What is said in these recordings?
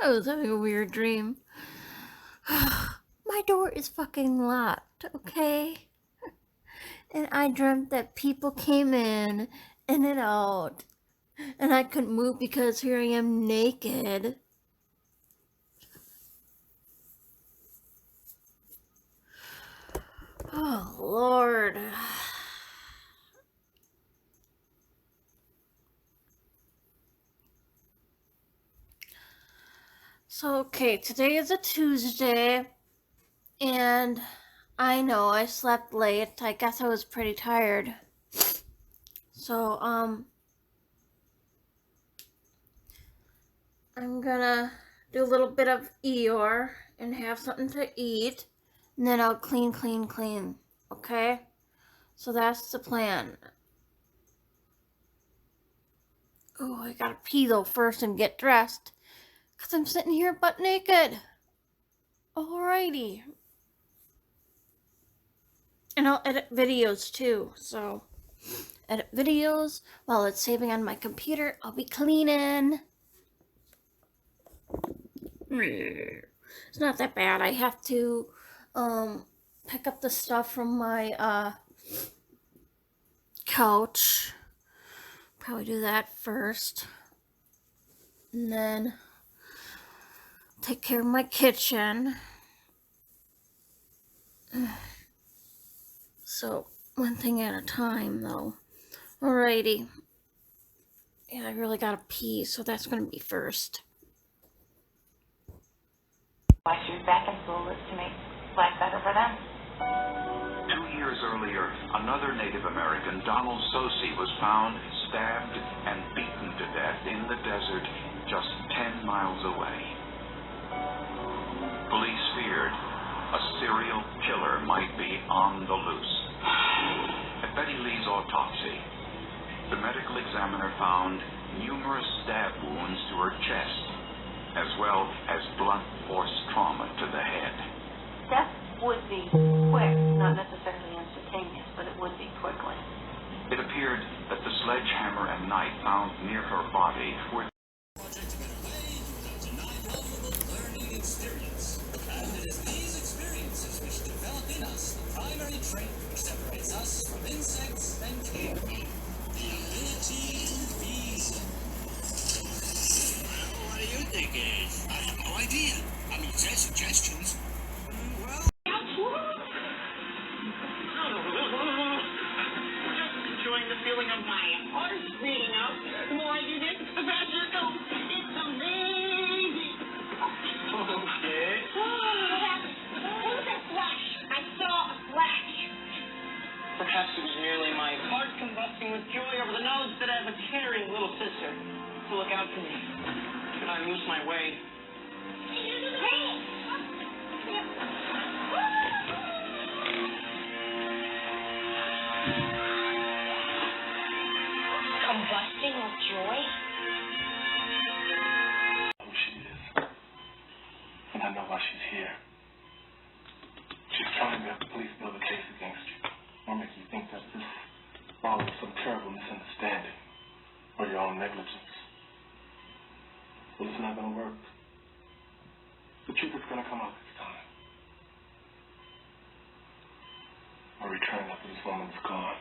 I was having a weird dream. My door is fucking locked, okay? And I dreamt that people came in and out. And I couldn't move because here I am naked. Oh, Lord. So, okay, today is a Tuesday. And I know I slept late. I guess I was pretty tired. So, I'm gonna do a little bit of Eeyore and have something to eat. And then I'll clean. Okay? So that's the plan. Oh, I gotta pee though first and get dressed. Because I'm sitting here butt naked. Alrighty. And I'll edit videos too. So, edit videos while it's saving on my computer. I'll be cleaning. It's not that bad. I have to pick up the stuff from my couch. Probably do that first. And then take care of my kitchen. So, one thing at a time though. Alrighty. Yeah, I really gotta pee, so that's gonna be first. Why she was back in school is to make life better for them. 2 years earlier, another Native American, Donald Sosi, was found stabbed and beaten to death in the desert just 10 miles away. Police feared a serial killer might be on the loose. At Betty Lee's autopsy, the medical examiner found numerous stab wounds to her chest, as well as blunt force trauma to the head. Death would be quick, not necessarily instantaneous, but it would be quickly. It appeared that the sledgehammer and knife found near her body were Project Middle Way, a non-vulnerable learning experience. And it is these experiences which develop in us the primary trait which separates us from insects and cavemen. The ability to reason. Well, what do you think it is? I have no idea. I mean, it's their suggestions. Well, Just enjoying the feeling of my heart beating out. The more I do this, the faster it goes. It's amazing. Okay. What was that flash? I saw a flash. Perhaps it was merely my heart combusting with joy over the knowledge that I have a caring little sister to look out for me. Should I lose my way? Combusting with joy? Who she is. And I know why she's here. She's trying to have the police build a case against you. Or make you think that this follows some terrible misunderstanding or your own negligence. Well, it's not going to work. The truth is going to come out this time. I'll return after this woman is gone.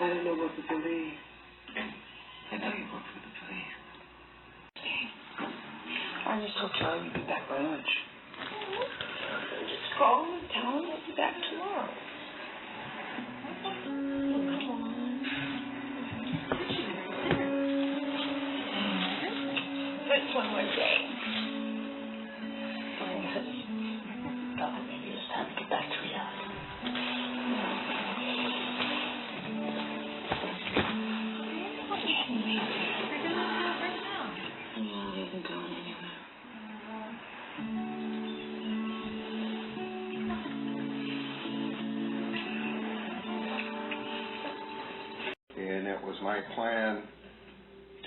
I don't know what to believe. I know you work for the police. I just hope Charlie will be back by lunch. Just call him and tell him he'll be back tomorrow. That's one more day. Thought maybe it was time to get back to reality. And it was my plan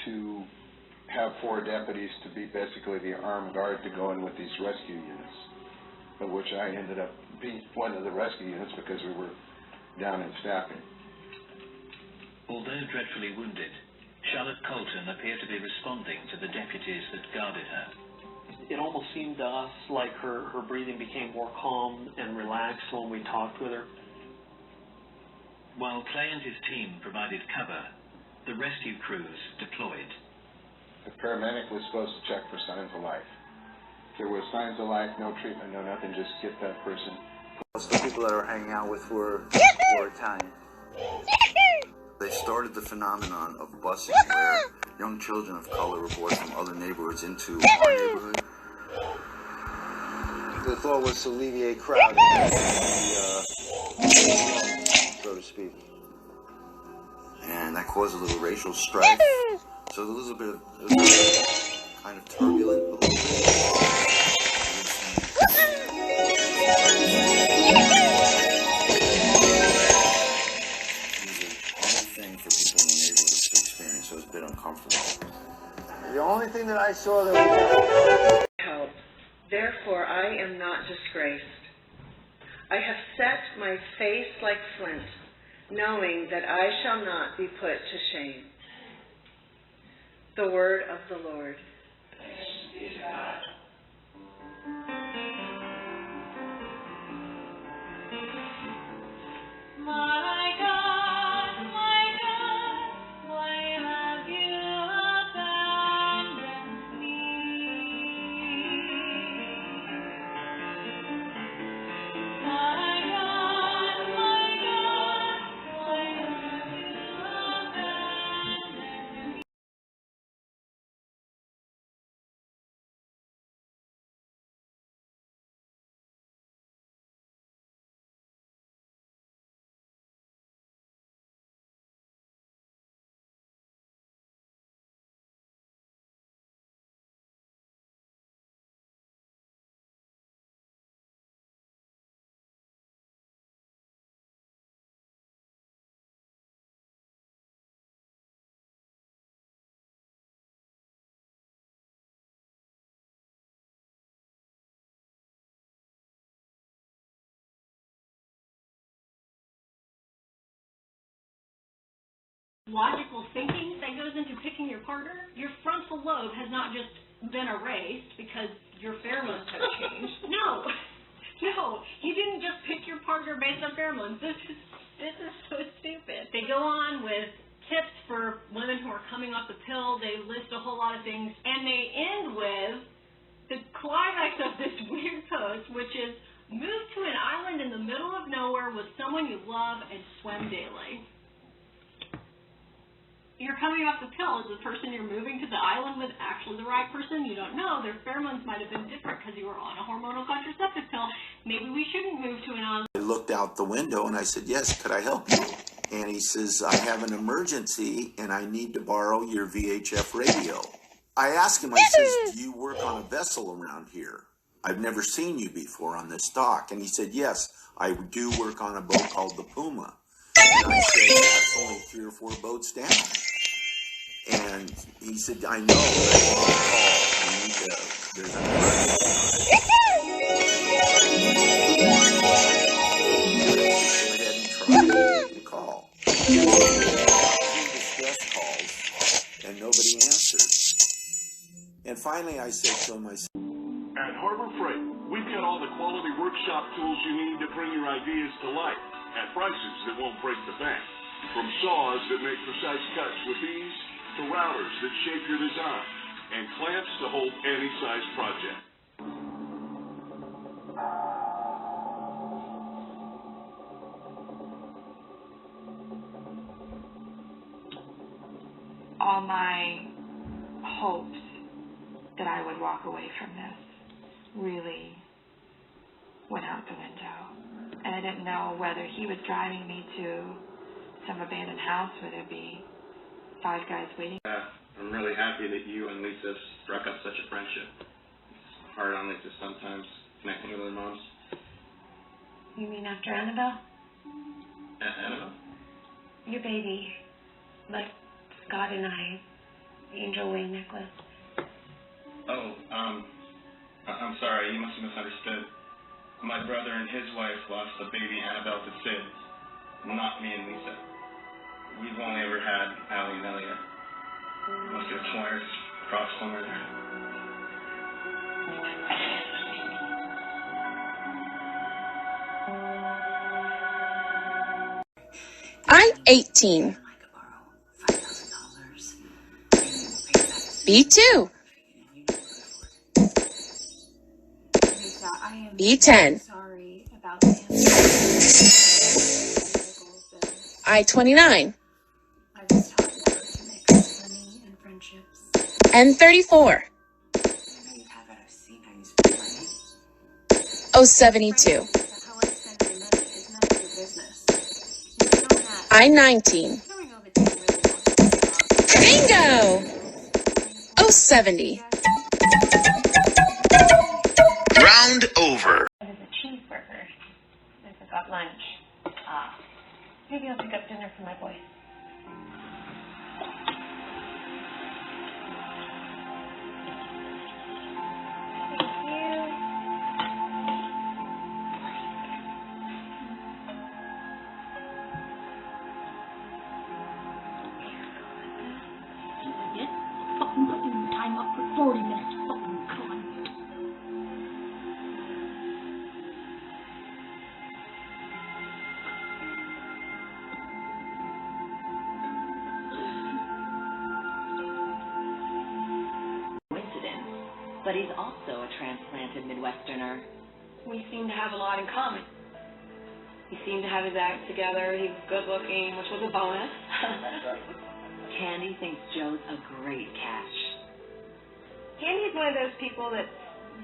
to have 4 deputies to be basically the armed guard to go in with these rescue units, of which I ended up being one of the rescue units because we were down in staffing. Although dreadfully wounded, Charlotte Colton appeared to be responding to the deputies that guarded her. It almost seemed to us like her breathing became more calm and relaxed when we talked with her. While Clay and his team provided cover, the rescue crews deployed. The paramedic was supposed to check for signs of life. If there were signs of life, no treatment, no nothing, just get that person. The people that I were hanging out with were Italian. They started the phenomenon of busing, where young children of color were brought from other neighborhoods into our neighborhood. The thought was to alleviate crowding, so to speak. And that caused a little racial strife. So there was a bit of, it was kind of turbulent a little bit. So it was a bit uncomfortable. The only thing that I saw that was help. Therefore, I am not disgraced. I have set my face like flint, knowing that I shall not be put to shame. The word of the Lord. Thanks be to God. My God, why have you abandoned me? My God, why have you abandoned me? Logical thinking that goes into picking your partner. Your frontal lobe has not just been erased because your pheromones have changed. No, you didn't just pick your partner based on pheromones. This is so stupid. They go on with tips for women who are coming off the pill. They list a whole lot of things, and they end with the climax of this weird post, which is move to an island in the middle of nowhere with someone you love and swim daily. You're coming off the pill. Is the person you're moving to the island with actually the right person? You don't know. Their pheromones might have been different because you were on a hormonal contraceptive pill. Maybe we shouldn't move to an island. I looked out the window and I said, yes, could I help you? And he says, I have an emergency and I need to borrow your VHF radio. I asked him, I says, do you work on a vessel around here? I've never seen you before on this dock. And he said, yes, I do work on a boat called the Puma. And I said, that's only 3 or 4 boats down. And he said, I know, but I need to call. There's an emergency. Go ahead and try and call. Distress calls, and nobody answered. And finally I said to him, At Harbor Freight, we've got all the quality workshop tools you need to bring your ideas to life at prices that won't break the bank. From saws that make precise cuts with ease, to routers that shape your design, and clamps to hold any size project. All my hopes that I would walk away from this really went out the window. And I didn't know whether he was driving me to some abandoned house where there'd be 5 guys waiting. I'm really happy that you and Lisa struck up such a friendship. It's hard on Lisa sometimes connecting with other moms. You mean after Annabelle? Annabelle? Your baby. Like Scott and I. The Angel Wing necklace. I'm sorry, you must have misunderstood. My brother and his wife lost a baby, Annabelle, to SIDS. Not me and Lisa. We've only ever had Allie and Elliot. Must have wires crossed somewhere there. I'm 18. B2. B10. I-29. N34. O72. I-19. Bingo! O70. Round over. It is a cheeseburger. I forgot lunch. Maybe I'll pick up dinner for my boys. Fucking putting the time up for 40 minutes. Fucking con. Coincidence, but he's also a transplanted Midwesterner. We seem to have a lot in common. He seemed to have his act together. He was good looking, which was a bonus. Candy thinks Joe's a great catch. Candy's one of those people that's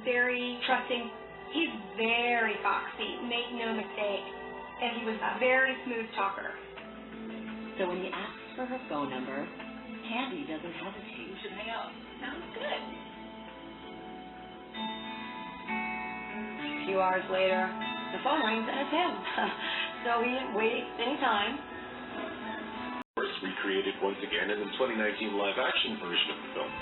very trusting. He's very foxy, make no mistake. And he was a very smooth talker. So when he asks for her phone number, Candy doesn't hesitate. We should hang out. Sounds good. A few hours later, the phone rings and it's him. So he didn't wait any time. Recreated once again in the 2019 live-action version of the film.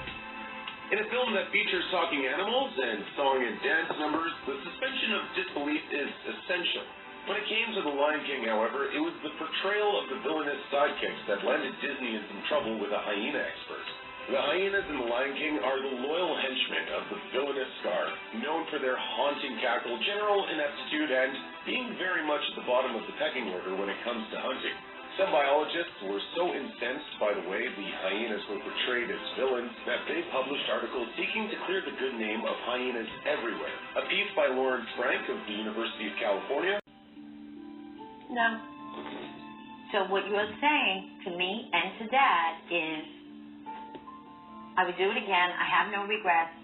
In a film that features talking animals and song and dance numbers, the suspension of disbelief is essential. When it came to The Lion King, however, it was the portrayal of the villainous sidekicks that landed Disney in some trouble with a hyena expert. The hyenas in The Lion King are the loyal henchmen of the villainous Scar, known for their haunting cackle, general ineptitude, and being very much at the bottom of the pecking order when it comes to hunting. Some biologists were so incensed by the way the hyenas were portrayed as villains that they published articles seeking to clear the good name of hyenas everywhere. A piece by Lawrence Frank of the University of California. No. So what you're saying to me and to Dad is, I would do it again. I have no regrets.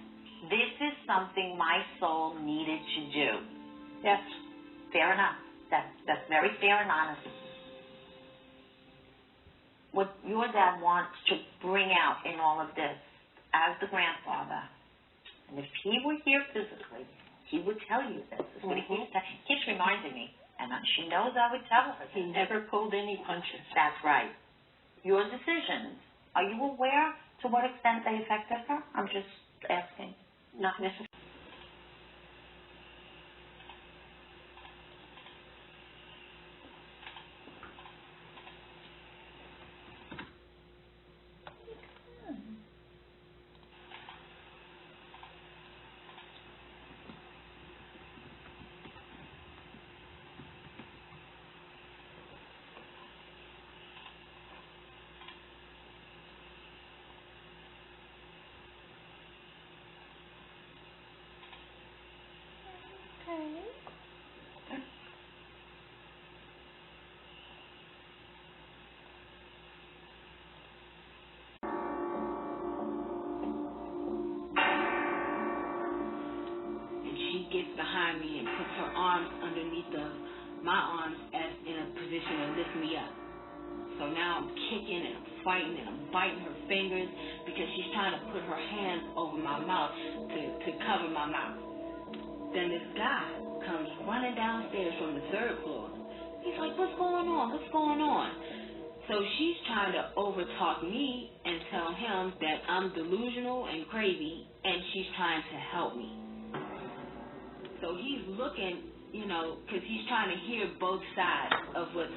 This is something my soul needed to do. Yes. Fair enough. That's very fair and honest. What your dad wants to bring out in all of this as the grandfather, and if he were here physically, he would tell you this. Is what he keeps reminding me, and she knows I would tell her. He never pulled any punches. That's right. Your decisions, are you aware to what extent they affected her? I'm just asking. Not necessarily. Gets behind me and puts her arms underneath my arms as in a position to lift me up. So now I'm kicking and I'm fighting and I'm biting her fingers because she's trying to put her hands over my mouth to cover my mouth. Then this guy comes running downstairs from the 3rd floor. He's like, what's going on? What's going on? So she's trying to overtalk me and tell him that I'm delusional and crazy, and she's trying to help me. So he's looking, you know, because he's trying to hear both sides of what's.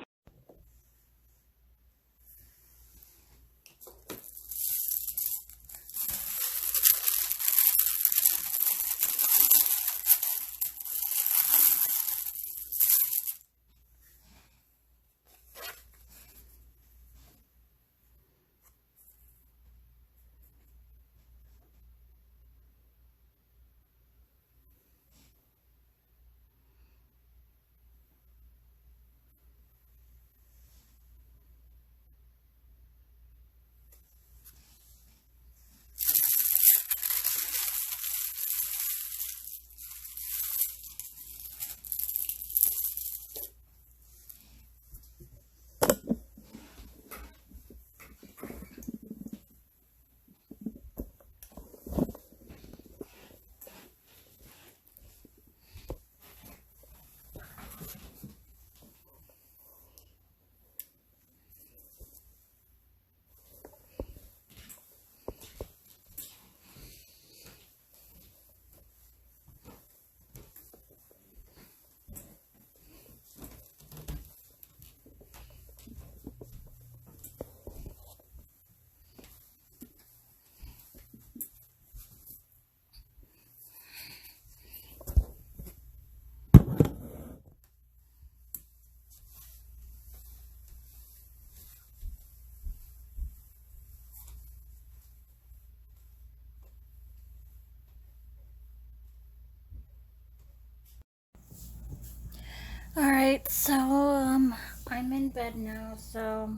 Alright, so, I'm in bed now, so.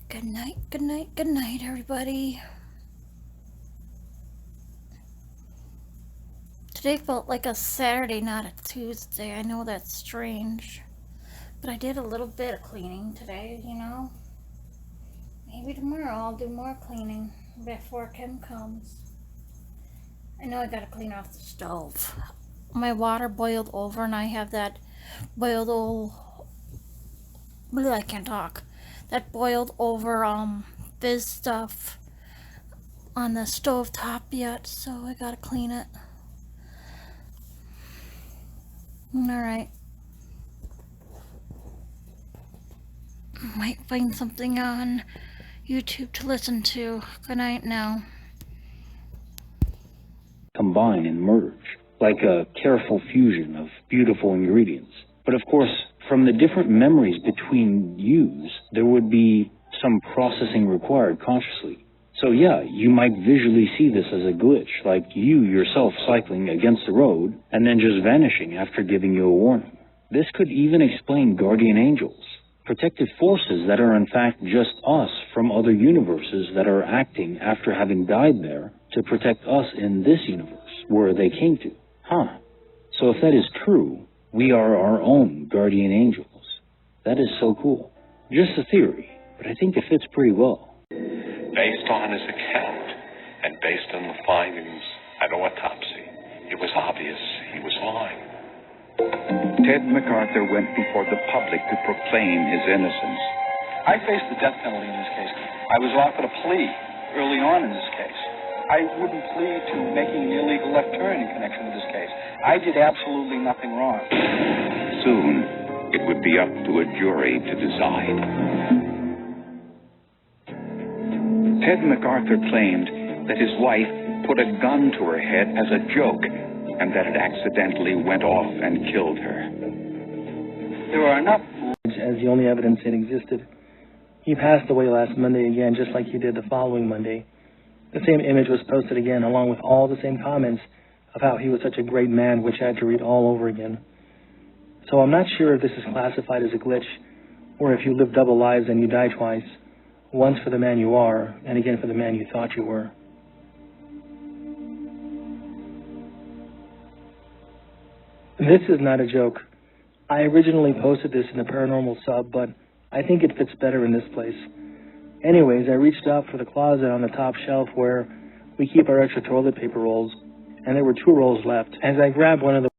Good night, good night, good night, everybody. Today felt like a Saturday, not a Tuesday. I know that's strange. But I did a little bit of cleaning today, you know. Maybe tomorrow I'll do more cleaning before Kim comes. I know I gotta clean off the stove. My water boiled over and I have that boiled I can't talk. That boiled over fizz stuff on the stove top yet, so I gotta clean it. Alright. Might find something on YouTube to listen to. Good night now. Combine and merge, like a careful fusion of beautiful ingredients. But of course, from the different memories between yous, there would be some processing required consciously. So yeah, you might visually see this as a glitch, like you yourself cycling against the road and then just vanishing after giving you a warning. This could even explain guardian angels, protective forces that are in fact just us from other universes that are acting after having died there to protect us in this universe where they came to. Huh. So if that is true, we are our own guardian angels. That is so cool. Just a theory, but I think it fits pretty well. Based on his account and based on the findings at autopsy, it was obvious he was lying. Ted MacArthur went before the public to proclaim his innocence. I faced the death penalty in this case. I was offered a plea early on in this case. I wouldn't plead to making an illegal left turn in connection with this case. I did absolutely nothing wrong. Soon, it would be up to a jury to decide. Ted MacArthur claimed that his wife put a gun to her head as a joke and that it accidentally went off and killed her. There are enough as the only evidence that existed. He passed away last Monday again, just like he did the following Monday. The same image was posted again, along with all the same comments of how he was such a great man, which I had to read all over again. So I'm not sure if this is classified as a glitch, or if you live double lives and you die twice, once for the man you are, and again for the man you thought you were. This is not a joke. I originally posted this in the paranormal sub, but I think it fits better in this place. Anyways, I reached out for the closet on the top shelf where we keep our extra toilet paper rolls, and there were 2 rolls left. As I grabbed one of the